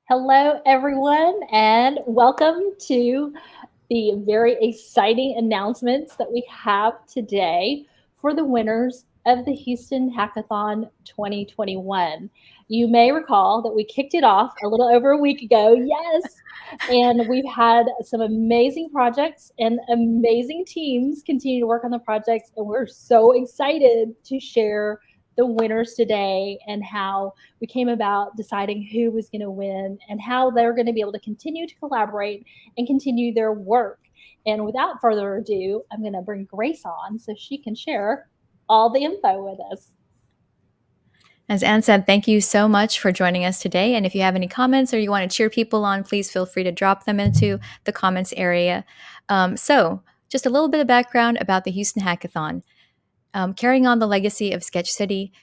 Hello, everyone, and welcome to the very exciting announcements that we have today for the winners of the Houston Hackathon 2021. You may recall that we kicked it off a little over a week ago, yes, and we've had some amazing projects and amazing teams continue to work on the projects, and we're so excited to share the winners today and how we came about deciding who was going to win and how they're going to be able to continue to collaborate and continue their work. And without further ado, I'm going to bring Grace on so she can share all the info with us. As Anne said, thank you so much for joining us today. And if you have any comments or you want to cheer people on, please feel free to drop them into the comments area. So, just a little bit of background about the Houston Hackathon. Carrying on the legacy of Sketch City,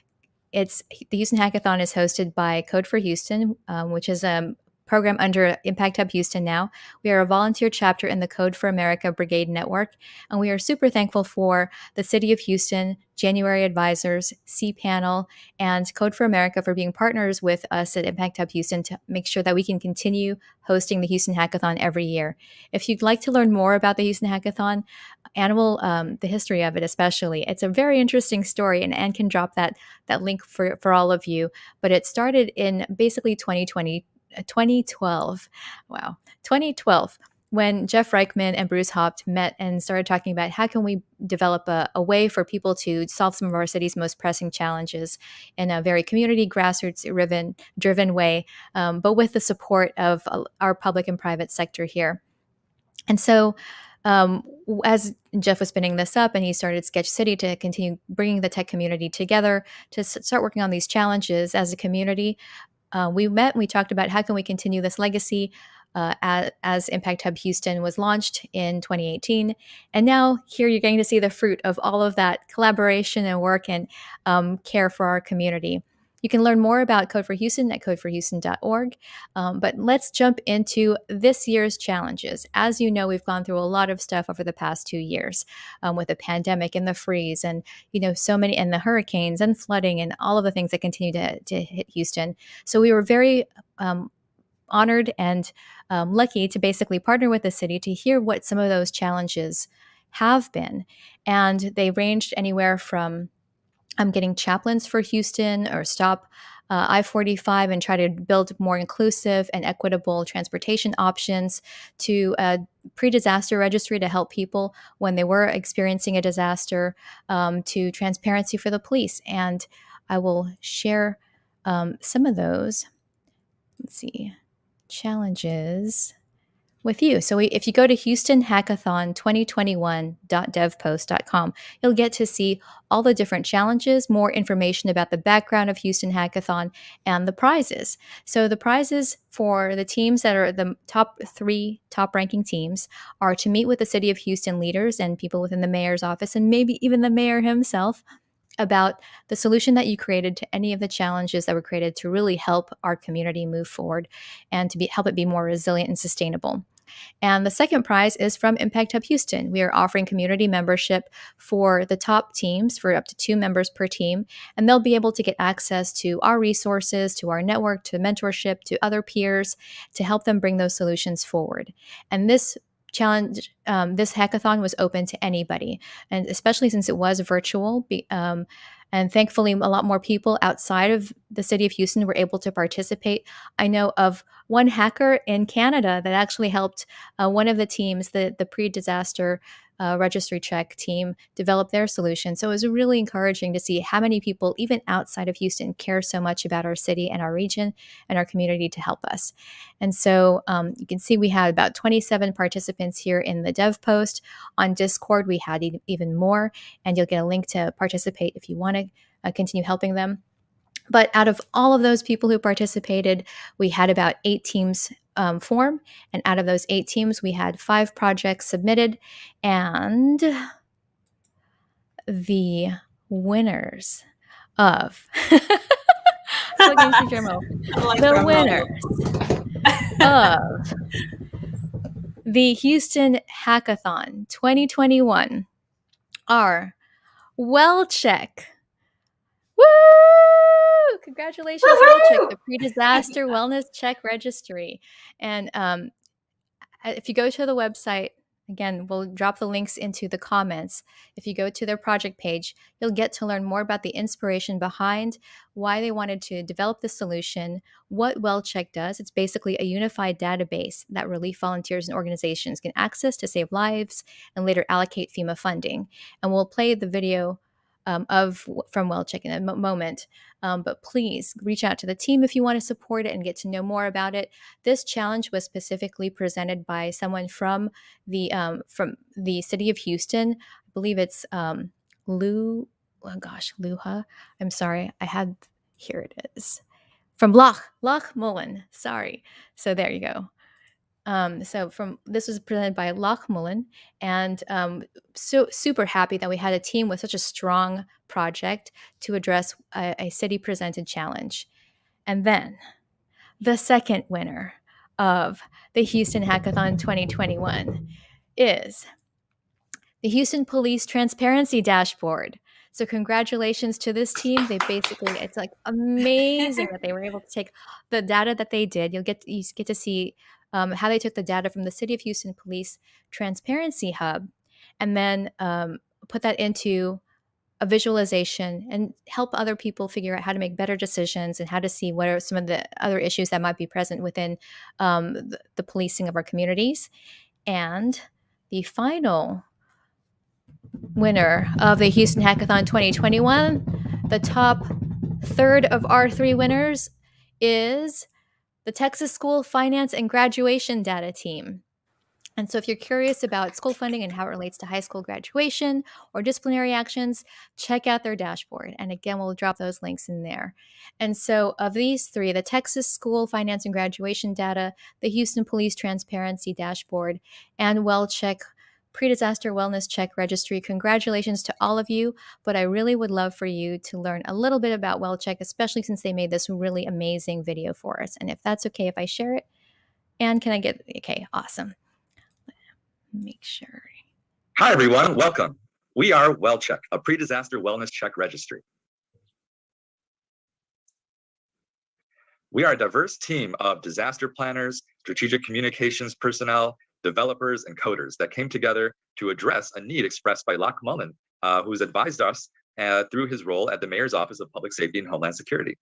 the Houston Hackathon is hosted by Code for Houston, which is a program under Impact Hub Houston now. We are a volunteer chapter in the Code for America Brigade Network, and we are super thankful for the City of Houston, January Advisors, cPanel, and Code for America for being partners with us at Impact Hub Houston to make sure that we can continue hosting the Houston Hackathon every year. If you'd like to learn more about the Houston Hackathon, the history of it especially, it's a very interesting story, and Anne can drop that link for all of you. But it started in basically 2012. Wow, 2012, when Jeff Reichman and Bruce Hopt met and started talking about how can we develop a way for people to solve some of our city's most pressing challenges in a very community, grassroots driven way, but with the support of our public and private sector here. And so as Jeff was spinning this up and he started Sketch City to continue bringing the tech community together to start working on these challenges as a community, we met and we talked about how can we continue this legacy as Impact Hub Houston was launched in 2018. And now here you're getting to see the fruit of all of that collaboration and work and care for our community. You can learn more about Code for Houston at codeforhouston.org. But let's jump into this year's challenges. As you know, we've gone through a lot of stuff over the past 2 years with the pandemic and the freeze and, so many, and the hurricanes and flooding and all of the things that continue to hit Houston. So we were very honored and lucky to basically partner with the city to hear what some of those challenges have been. And they ranged anywhere from getting chaplains for Houston or stop I-45 and try to build more inclusive and equitable transportation options to a pre-disaster registry to help people when they were experiencing a disaster, to transparency for the police. And I will share some of those. Let's see. Challenges with you. So if you go to houstonhackathon2021.devpost.com, you'll get to see all the different challenges, more information about the background of Houston Hackathon, and the prizes. So the prizes for the teams that are the top 3 top-ranking teams are to meet with the City of Houston leaders and people within the mayor's office, and maybe even the mayor himself, about the solution that you created to any of the challenges that were created to really help our community move forward and to help it be more resilient and sustainable. And the second prize is from Impact Hub Houston. We are offering community membership for the top teams for up to 2 members per team, and they'll be able to get access to our resources, to our network, to mentorship, to other peers to help them bring those solutions forward. And this challenge, this hackathon was open to anybody, and especially since it was virtual. And thankfully, a lot more people outside of the city of Houston were able to participate. I know of one hacker in Canada that actually helped one of the teams, the pre-disaster registry check team, develop their solution. So it was really encouraging to see how many people, even outside of Houston, care so much about our city and our region and our community to help us. And so you can see we had about 27 participants here in the dev post. On Discord, we had even more, and you'll get a link to participate if you want to continue helping them. But out of all of those people who participated, we had about 8 teams form. And out of those 8 teams, we had 5 projects submitted. And the winners of the winners of the Houston Hackathon 2021 are Well Check. Woo! Congratulations, WellCheck, the pre-disaster wellness check registry. And if you go to the website, again, we'll drop the links into the comments. If you go to their project page, you'll get to learn more about the inspiration behind why they wanted to develop the solution, what WellCheck does. It's basically a unified database that relief volunteers and organizations can access to save lives and later allocate FEMA funding. And we'll play the video from WellCheck in a moment. But please reach out to the team if you want to support it and get to know more about it. This challenge was specifically presented by someone from the city of Houston. I believe it's Luha. I'm sorry, here it is, from Loch Mullen. Sorry. So there you go. This was presented by Loch Mullen, and so super happy that we had a team with such a strong project to address a city presented challenge. And then the second winner of the Houston Hackathon 2021 is the Houston Police Transparency Dashboard. So congratulations to this team. It's like amazing that they were able to take the data that they did. You get to see how they took the data from the City of Houston Police Transparency Hub, and then put that into a visualization and help other people figure out how to make better decisions and how to see what are some of the other issues that might be present within the policing of our communities. And the final winner of the Houston Hackathon 2021, the top third of our three winners, is the Texas School Finance and Graduation Data Team. And so if you're curious about school funding and how it relates to high school graduation or disciplinary actions, check out their dashboard. And again, we'll drop those links in there. And so of these three, the Texas School Finance and Graduation Data, the Houston Police Transparency Dashboard, and WellCheck Pre-Disaster Wellness Check Registry, congratulations to all of you. But I really would love for you to learn a little bit about WellCheck, especially since they made this really amazing video for us. And if that's okay if I share it, and can I get, okay, awesome. Make sure. Hi, everyone. Welcome. We are WellCheck, a pre-disaster wellness check registry. We are a diverse team of disaster planners, strategic communications personnel, developers, and coders that came together to address a need expressed by Loch Mullen, who's advised us through his role at the Mayor's Office of Public Safety and Homeland Security.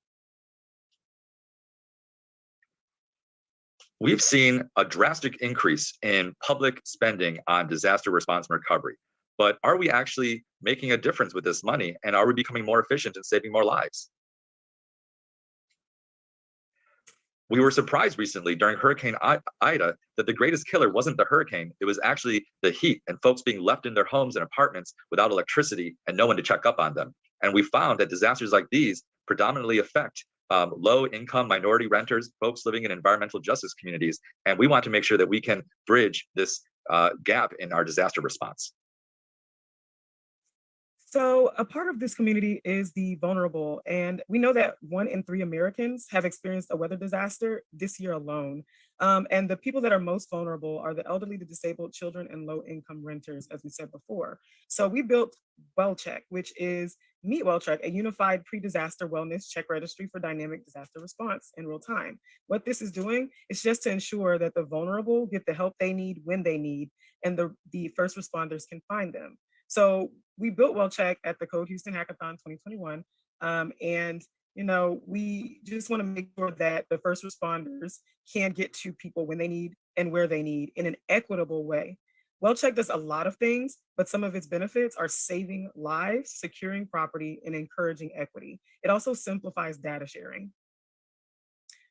We've seen a drastic increase in public spending on disaster response and recovery, but are we actually making a difference with this money, and are we becoming more efficient and saving more lives? We were surprised recently during Hurricane Ida that the greatest killer wasn't the hurricane, it was actually the heat and folks being left in their homes and apartments without electricity and no one to check up on them. And we found that disasters like these predominantly affect low-income minority renters, folks living in environmental justice communities, and we want to make sure that we can bridge this gap in our disaster response. So a part of this community is the vulnerable, and we know that 1 in 3 Americans have experienced a weather disaster this year alone. And the people that are most vulnerable are the elderly, the disabled, children, and low-income renters, as we said before. So we built WellCheck, which is Meet WellCheck, a unified pre-disaster wellness check registry for dynamic disaster response in real time. What this is doing is just to ensure that the vulnerable get the help they need when they need, and the first responders can find them. So we built WellCheck at the Code Houston Hackathon 2021, and we just want to make sure that the first responders can get to people when they need and where they need in an equitable way. WellCheck does a lot of things, but some of its benefits are saving lives, securing property, and encouraging equity. It also simplifies data sharing.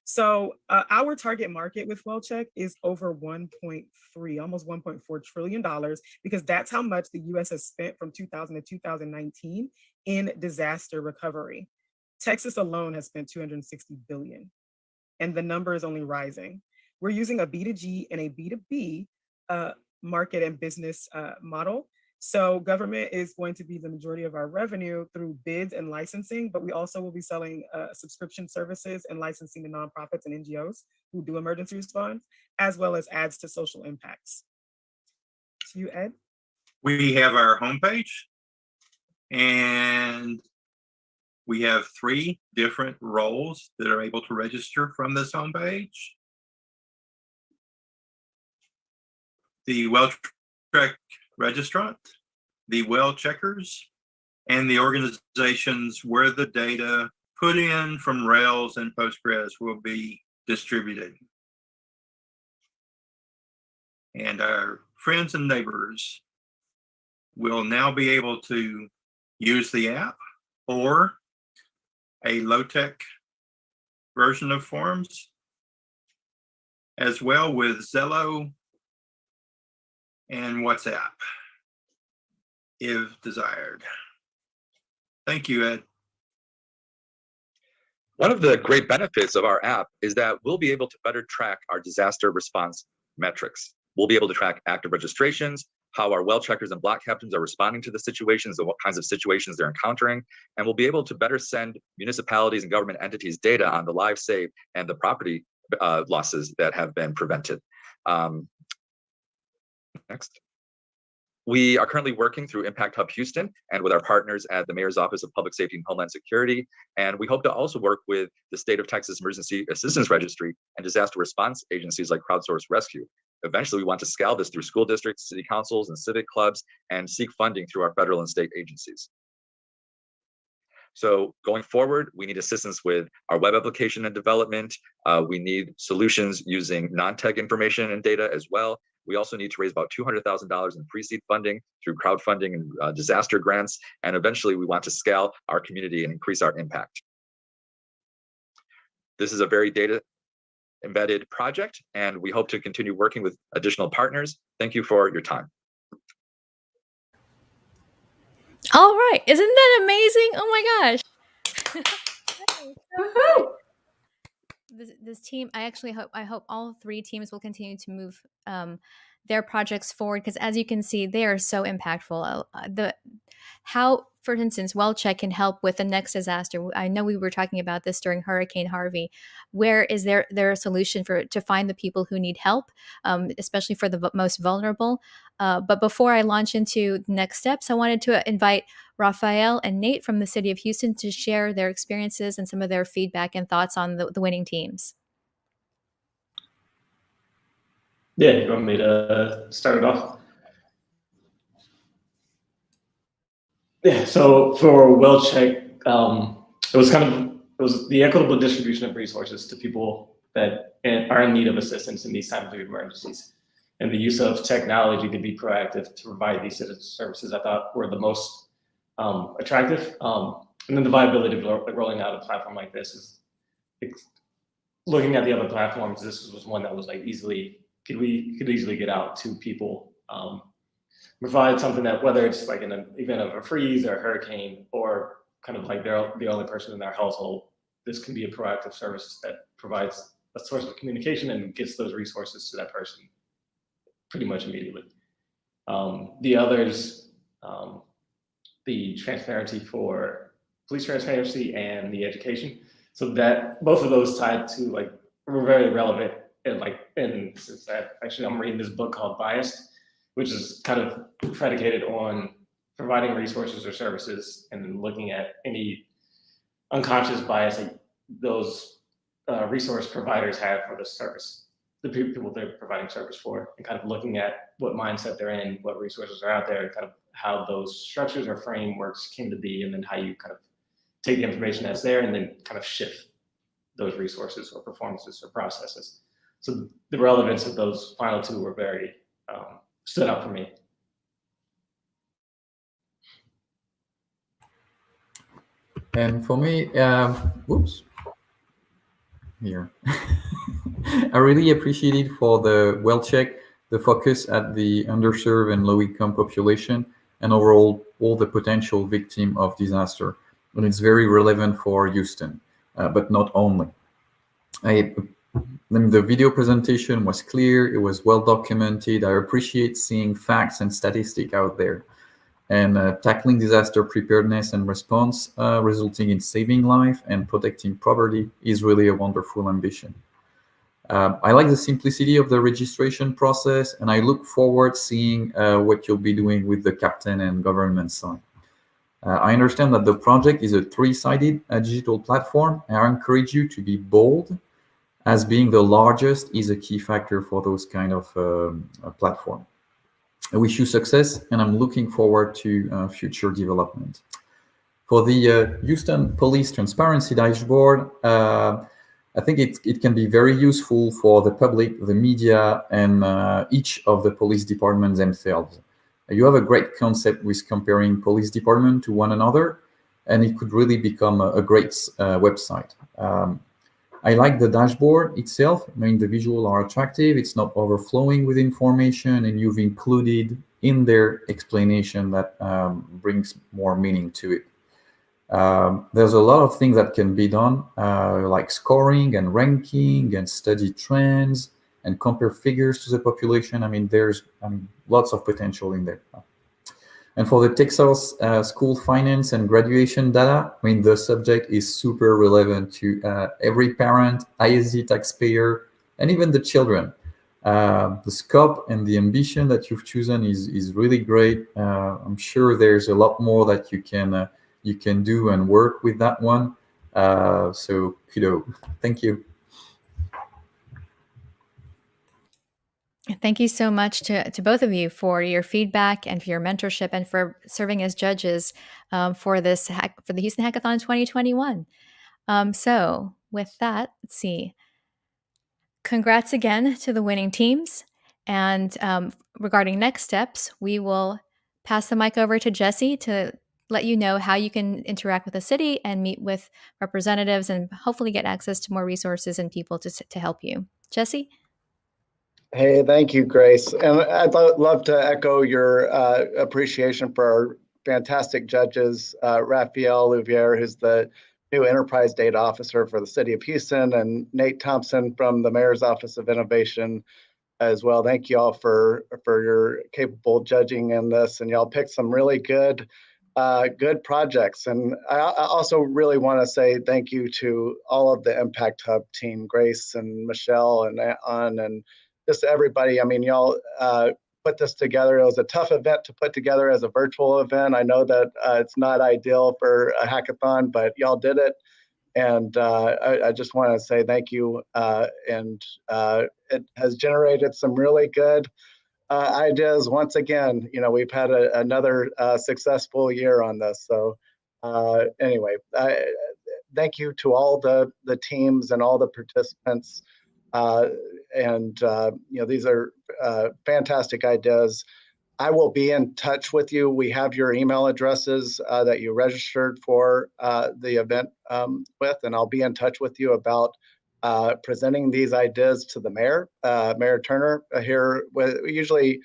So our target market with WellCheck is over 1.3, almost $1.4 trillion, because that's how much the US has spent from 2000 to 2019 in disaster recovery. Texas alone has spent $260 billion, and the number is only rising. We're using a B2G and a B2B market and business model. So government is going to be the majority of our revenue through bids and licensing, but we also will be selling subscription services and licensing to nonprofits and NGOs who do emergency response, as well as ads to social impacts. To you, Ed. We have our homepage, and We have 3 different roles that are able to register from this homepage. The well check registrant, the well checkers, and the organizations where the data put in from Rails and Postgres will be distributed. And our friends and neighbors will now be able to use the app or a low-tech version of Forms, as well with Zello and WhatsApp, if desired. Thank you, Ed. One of the great benefits of our app is that we'll be able to better track our disaster response metrics. We'll be able to track active registrations, how our well checkers and block captains are responding to the situations and what kinds of situations they're encountering. And we'll be able to better send municipalities and government entities data on the lives saved and the property losses that have been prevented. Next. We are currently working through Impact Hub Houston and with our partners at the Mayor's Office of Public Safety and Homeland Security. And we hope to also work with the State of Texas Emergency Assistance Registry and disaster response agencies like Crowdsource Rescue. Eventually, we want to scale this through school districts, city councils, and civic clubs, and seek funding through our federal and state agencies. So going forward, we need assistance with our web application and development. We need solutions using non-tech information and data as well. We also need to raise about $200,000 in pre-seed funding through crowdfunding and disaster grants. And eventually, we want to scale our community and increase our impact. This is a very data embedded project, and we hope to continue working with additional partners. Thank you for your time. All right. Isn't that amazing? Oh my gosh. This team, I hope all 3 teams will continue to move their projects forward, because as you can see, they are so impactful. How, for instance, WellCheck can help with the next disaster. I know we were talking about this during Hurricane Harvey. Where is there a solution to find the people who need help, especially for the most vulnerable? But before I launch into the next steps, I wanted to invite Raphael and Nate from the city of Houston to share their experiences and some of their feedback and thoughts on the winning teams. Yeah, you want me to start it off? Yeah, so for WellCheck, it was the equitable distribution of resources to people that are in need of assistance in these times of emergencies. And the use of technology to be proactive to provide these services, I thought, were the most attractive. And then the viability of rolling out a platform like this is, looking at the other platforms, this was one that was like could easily get out to people. Provide something that, whether it's like in an event of a freeze or a hurricane, or kind of like they're the only person in their household, this can be a proactive service that provides a source of communication and gets those resources to that person pretty much immediately. The others, the transparency for police transparency and the education. So that both of those tied to were very relevant. And since that, actually, I'm reading this book called Biased, which is kind of predicated on providing resources or services and then looking at any unconscious bias that those resource providers have for the service, the people they're providing service for, and kind of looking at what mindset they're in, what resources are out there, and kind of how those structures or frameworks came to be, and then how you kind of take the information that's there and then kind of shift those resources or performances or processes. So the relevance of those final 2 were very stood out for me. And for me, whoops, here. I really appreciated for the WellCheck, the focus at the underserved and low-income population, and overall all the potential victim of disaster. And it's very relevant for Houston, but not only. The video presentation was clear, it was well documented. I appreciate seeing facts and statistics out there. And tackling disaster preparedness and response, resulting in saving life and protecting property, is really a wonderful ambition. I like the simplicity of the registration process, and I look forward seeing what you'll be doing with the captain and government side. I understand that the project is a three-sided digital platform, and I encourage you to be bold, as being the largest is a key factor for those kind of platform. I wish you success, and I'm looking forward to future development. For the Houston Police Transparency Dashboard, I think it can be very useful for the public, the media, and each of the police departments themselves. You have a great concept with comparing police department to one another, and it could really become a great website. I like the dashboard itself. I mean, the visuals are attractive. It's not overflowing with information, and you've included in their explanation that brings more meaning to it. There's a lot of things that can be done, like scoring and ranking and study trends and compare figures to the population. I mean, there's lots of potential in there. And for the Texas school finance and graduation data, I mean, the subject is super relevant to every parent, ISD taxpayer, and even the children. The scope and the ambition that you've chosen is really great. I'm sure there's a lot more that you can do and work with that one. So kudos. Thank you. Thank you so much to both of you for your feedback and for your mentorship and for serving as judges for the Houston Hackathon 2021. So with that, let's see. Congrats again to the winning teams. And regarding next steps, we will pass the mic over to Jesse to let you know how you can interact with the city and meet with representatives and hopefully get access to more resources and people to help you. Jesse? Hey, thank you, Grace. And I'd love to echo your appreciation for our fantastic judges, Raphael Louvier, who's the new Enterprise Data Officer for the City of Houston, and Nate Thompson from the Mayor's Office of Innovation as well. Thank you all for your capable judging in this, and y'all picked some really good projects. And I also really want to say thank you to all of the Impact Hub team, Grace and Michelle and Ann, and just everybody. I mean, y'all put this together. It was a tough event to put together as a virtual event. I know that it's not ideal for a hackathon, but y'all did it. And I just want to say thank you. And it has generated some really good ideas. Once again, we've had another successful year on this. So anyway, thank you to all the teams and all the participants. These are fantastic ideas. I will be in touch with you. We have your email addresses that you registered for the event with, and I'll be in touch with you about presenting these ideas to the mayor, Mayor Turner here. Usually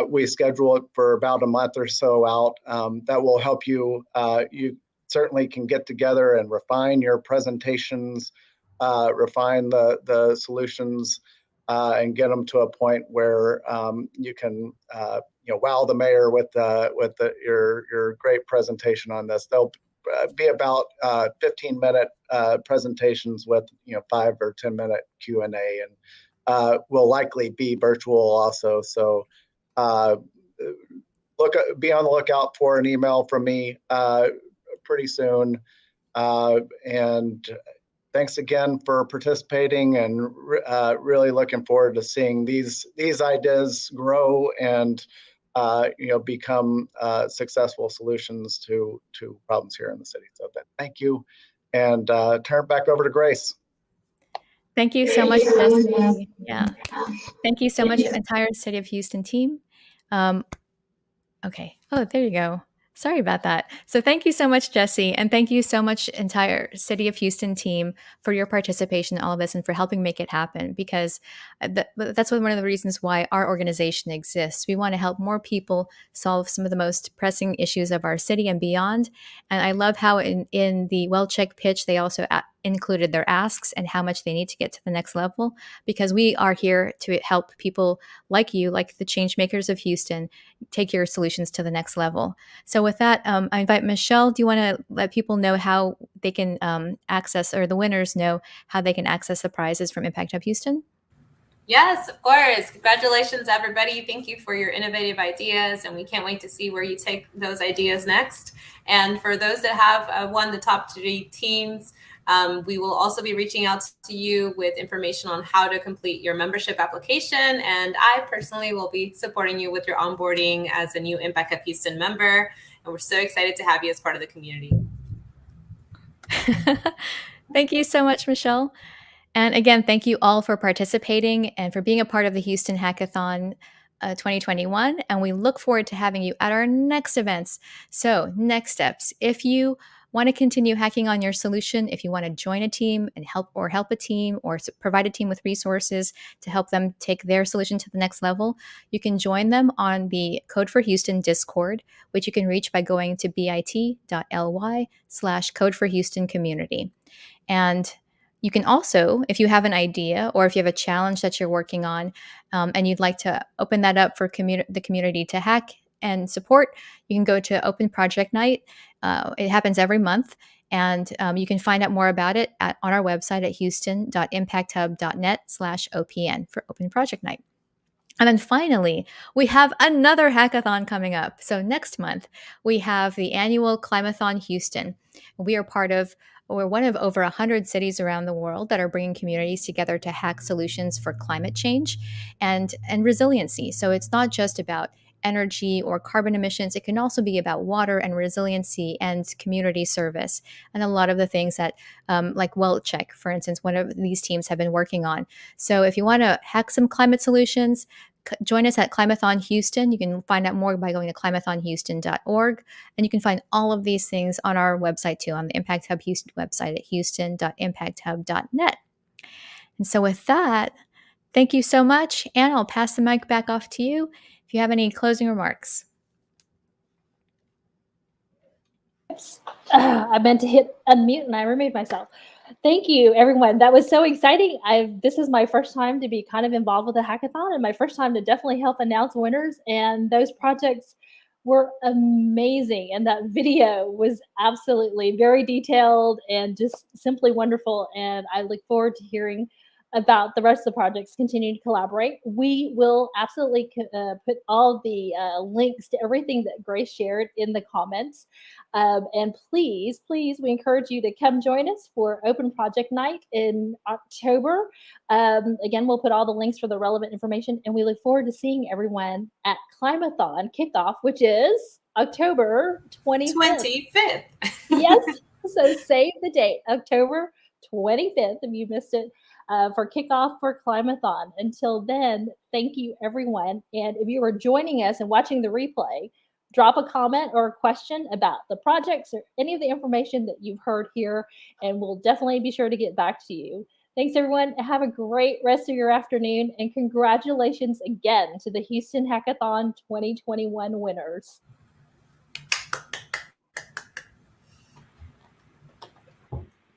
we schedule it for about a month or so out. That will help you. You certainly can get together and refine your presentations, refine the solutions, and get them to a point where you can wow the mayor with your great presentation on this. They'll be about 15-minute presentations with 5 or 10-minute Q&A, and will likely be virtual also. So be on the lookout for an email from me pretty soon. And thanks again for participating, and really looking forward to seeing these ideas grow and become successful solutions to problems here in the city. So thank you, and turn it back over to Grace. Thank you so much, Jesse. Yeah. Thank you so much, entire City of Houston team. Okay. Oh, there you go. Sorry about that. So thank you so much, Jesse. And thank you so much, entire City of Houston team, for your participation in all of this and for helping make it happen, because that's one of the reasons why our organization exists. We want to help more people solve some of the most pressing issues of our city and beyond. And I love how in the well-checked pitch, they also included their asks and how much they need to get to the next level, because we are here to help people like you, like the change makers of Houston, take your solutions to the next level. So with that, I invite Michelle. Do you want to let people know how they can access, or the winners know how they can access the prizes from Impact Hub Houston? Yes, of course. Congratulations, everybody. Thank you for your innovative ideas, and we can't wait to see where you take those ideas next. And for those that have won the top 3 teams, we will also be reaching out to you with information on how to complete your membership application. And I personally will be supporting you with your onboarding as a new Impact Hub Houston member. And we're so excited to have you as part of the community. Thank you so much, Michelle. And again, thank you all for participating and for being a part of the Houston Hackathon 2021. And we look forward to having you at our next events. So, next steps. If you want to continue hacking on your solution, if you want to join a team and help a team or provide a team with resources to help them take their solution to the next level, you can join them on the Code for Houston Discord, which you can reach by going to bit.ly/Code for Houston community. And you can also, if you have an idea or if you have a challenge that you're working on and you'd like to open that up for the community to hack and support, you can go to Open Project Night. It happens every month. And you can find out more about it on our website at houston.impacthub.net/OPN for Open Project Night. And then finally, we have another hackathon coming up. So next month, we have the annual Climathon Houston. We're one of over 100 cities around the world that are bringing communities together to hack solutions for climate change and resiliency. So it's not just about energy or carbon emissions. It can also be about water and resiliency and community service and a lot of the things that, like WellCheck, for instance, one of these teams have been working on. So if you want to hack some climate solutions, join us at Climathon Houston. You can find out more by going to climathonhouston.org. And you can find all of these things on our website too, on the Impact Hub Houston website at houston.impacthub.net. And so with that, thank you so much. And I'll pass the mic back off to you if you have any closing remarks. I meant to hit unmute and I removed myself. Thank you, everyone. That was so exciting. This is my first time to be kind of involved with a hackathon and my first time to definitely help announce winners. And those projects were amazing. And that video was absolutely very detailed and just simply wonderful. And I look forward to hearing about the rest of the projects, continue to collaborate. We will absolutely put all the links to everything that Grace shared in the comments. And please, we encourage you to come join us for Open Project Night in October. Again, we'll put all the links for the relevant information, and we look forward to seeing everyone at Climathon Kickoff, which is October 25th. Yes, so save the date, October 25th, if you missed it, for kickoff for Climathon. Until then, thank you, everyone. And if you are joining us and watching the replay, drop a comment or a question about the projects or any of the information that you've heard here, and we'll definitely be sure to get back to you. Thanks, everyone. Have a great rest of your afternoon, and congratulations again to the Houston Hackathon 2021 winners.